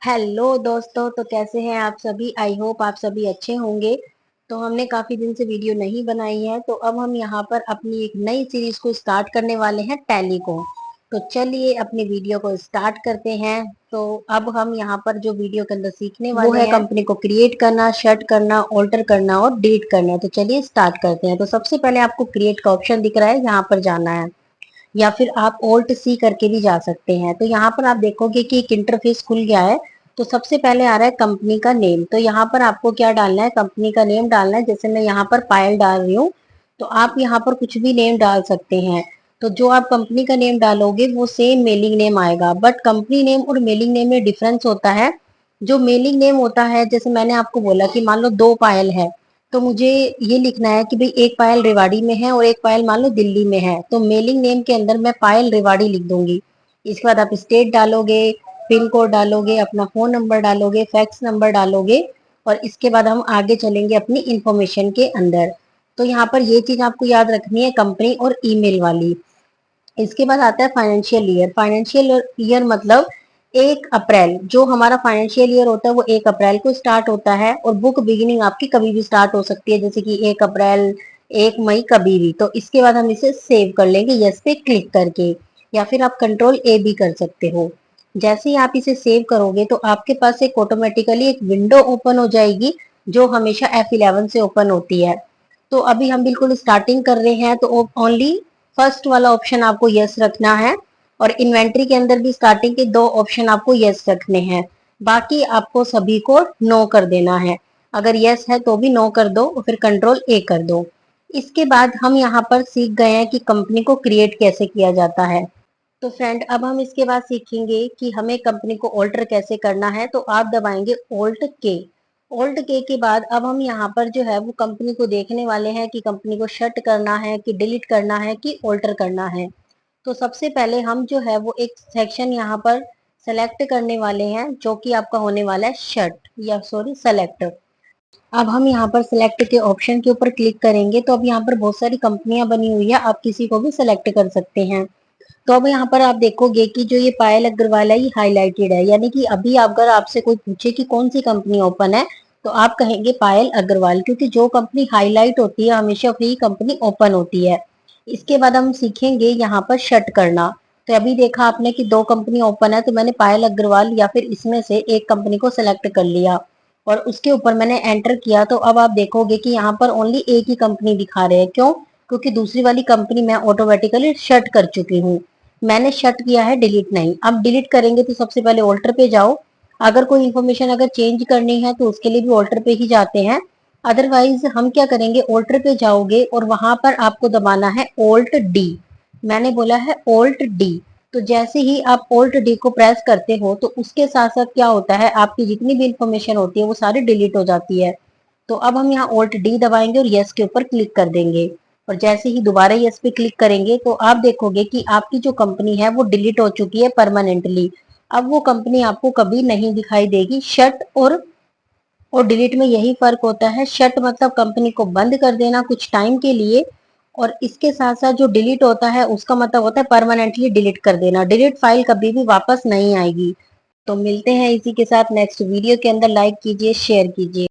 Hello दोस्तों, तो कैसे हैं आप सभी। आई होप आप सभी अच्छे होंगे। तो हमने काफी दिन से वीडियो नहीं बनाई है, तो अब हम यहाँ पर अपनी एक नई सीरीज को स्टार्ट करने वाले हैं, टैली को। तो चलिए अपनी वीडियो को स्टार्ट करते हैं। तो अब हम यहाँ पर जो वीडियो के अंदर सीखने वो वाले है हैं कंपनी को क्रिएट करना, शट करना, ऑल्टर करना और डिलीट करना। तो चलिए स्टार्ट करते हैं। तो सबसे पहले आपको क्रिएट का ऑप्शन दिख रहा है, यहाँ पर जाना है, या फिर आप ऑल्ट सी करके भी जा सकते हैं। तो यहाँ पर आप देखोगे कि एक इंटरफेस खुल गया है। तो सबसे पहले आ रहा है कंपनी का नेम। तो यहाँ पर आपको क्या डालना है, कंपनी का नेम डालना है। जैसे मैं यहाँ पर पायल डाल रही हूँ, तो आप यहाँ पर कुछ भी नेम डाल सकते हैं। तो जो आप कंपनी का नेम डालोगे वो सेम मेलिंग नेम आएगा, बट कंपनी नेम और मेलिंग नेम में डिफरेंस होता है। जो मेलिंग नेम होता है, जैसे मैंने आपको बोला कि मान लो दो पायल है, तो मुझे ये लिखना है कि भाई एक पायल रेवाड़ी में है और एक पायल मान लो दिल्ली में है, तो मेलिंग नेम के अंदर मैं पायल रेवाड़ी लिख दूंगी। इसके बाद आप स्टेट डालोगे, पिन कोड डालोगे, अपना फोन नंबर डालोगे, फैक्स नंबर डालोगे, और इसके बाद हम आगे चलेंगे अपनी इंफॉर्मेशन के अंदर। तो यहाँ पर ये चीज आपको याद रखनी है, कंपनी और ईमेल वाली। इसके बाद आता है फाइनेंशियल ईयर। फाइनेंशियल ईयर मतलब 1 अप्रैल। जो हमारा फाइनेंशियल ईयर होता है वो 1 अप्रैल को स्टार्ट होता है, और बुक बिगिनिंग आपकी कभी भी स्टार्ट हो सकती है, जैसे कि 1 अप्रैल, 1 मई, कभी भी। तो इसके बाद हम इसे सेव कर लेंगे यस पे क्लिक करके, या फिर आप कंट्रोल ए भी कर सकते हो। जैसे ही आप इसे सेव करोगे तो आपके पास एक ऑटोमेटिकली एक विंडो ओपन हो जाएगी, जो हमेशा F11 से ओपन होती है। तो अभी हम बिल्कुल स्टार्टिंग कर रहे हैं, तो ओनली फर्स्ट वाला ऑप्शन आपको यस रखना है, और इन्वेंट्री के अंदर भी स्टार्टिंग के दो ऑप्शन आपको यस रखने हैं। बाकी आपको सभी को नो कर देना है। अगर यस है तो भी नो कर दो, और फिर कंट्रोल ए कर दो। इसके बाद हम यहाँ पर सीख गए हैं कि कंपनी को क्रिएट कैसे किया जाता है। तो फ्रेंड, अब हम इसके बाद सीखेंगे कि हमें कंपनी को ऑल्टर कैसे करना है। तो आप दबाएंगे ऑल्ट के। ऑल्ट के बाद अब हम यहाँ पर जो है वो कंपनी को देखने वाले हैं कि कंपनी को शट करना है कि डिलीट करना है कि ऑल्टर करना है। तो सबसे पहले हम जो है वो एक सेक्शन यहाँ पर सेलेक्ट करने वाले हैं, जो कि आपका होने वाला है शट, या सॉरी सेलेक्ट। अब हम यहाँ पर सिलेक्ट के ऑप्शन के ऊपर क्लिक करेंगे, तो अब यहाँ पर बहुत सारी कंपनियां बनी हुई है, आप किसी को भी सिलेक्ट कर सकते हैं। तो अब यहाँ पर आप देखोगे कि जो ये पायल अग्रवाल है ये हाईलाइटेड है, यानी कि अभी अगर आपसे कोई पूछे कि कौन सी कंपनी ओपन है, तो आप कहेंगे पायल अग्रवाल, क्योंकि जो कंपनी हाईलाइट होती है हमेशा वही कंपनी ओपन होती है। इसके बाद हम सीखेंगे यहाँ पर शट करना। तो अभी देखा आपने कि दो कंपनी ओपन है, तो मैंने पायल अग्रवाल या फिर इसमें से एक कंपनी को सिलेक्ट कर लिया, और उसके ऊपर मैंने एंटर किया। तो अब आप देखोगे कि यहाँ पर ओनली एक ही कंपनी दिखा रहे हैं। क्यों? क्योंकि दूसरी वाली कंपनी मैं ऑटोमेटिकली शट कर चुकी हूँ। मैंने शट किया है, डिलीट नहीं। अब डिलीट करेंगे तो सबसे पहले ऑल्टर पे जाओ। अगर कोई इन्फॉर्मेशन अगर चेंज करनी है तो उसके लिए भी ऑल्टर पे ही जाते हैं। अदरवाइज हम क्या करेंगे, ऑल्टर पे जाओगे और वहां पर आपको दबाना है ऑल्ट डी। मैंने बोला है ऑल्ट डी। तो जैसे ही आप ऑल्ट डी को प्रेस करते हो, तो उसके साथ साथ क्या होता है, आपकी जितनी भी इंफॉर्मेशन होती है वो सारी डिलीट हो जाती है। तो अब हम यहाँ ऑल्ट डी दबाएंगे और यस के ऊपर क्लिक कर देंगे, और जैसे ही दोबारा यस पे क्लिक करेंगे तो आप देखोगे कि आपकी जो कंपनी है वो डिलीट हो चुकी है परमानेंटली। अब वो कंपनी आपको कभी नहीं दिखाई देगी। शट और डिलीट में यही फर्क होता है। शट मतलब कंपनी को बंद कर देना कुछ टाइम के लिए, और इसके साथ साथ जो डिलीट होता है उसका मतलब होता है परमानेंटली डिलीट कर देना। डिलीट फाइल कभी भी वापस नहीं आएगी। तो मिलते हैं इसी के साथ नेक्स्ट वीडियो के अंदर। लाइक कीजिए, शेयर कीजिए।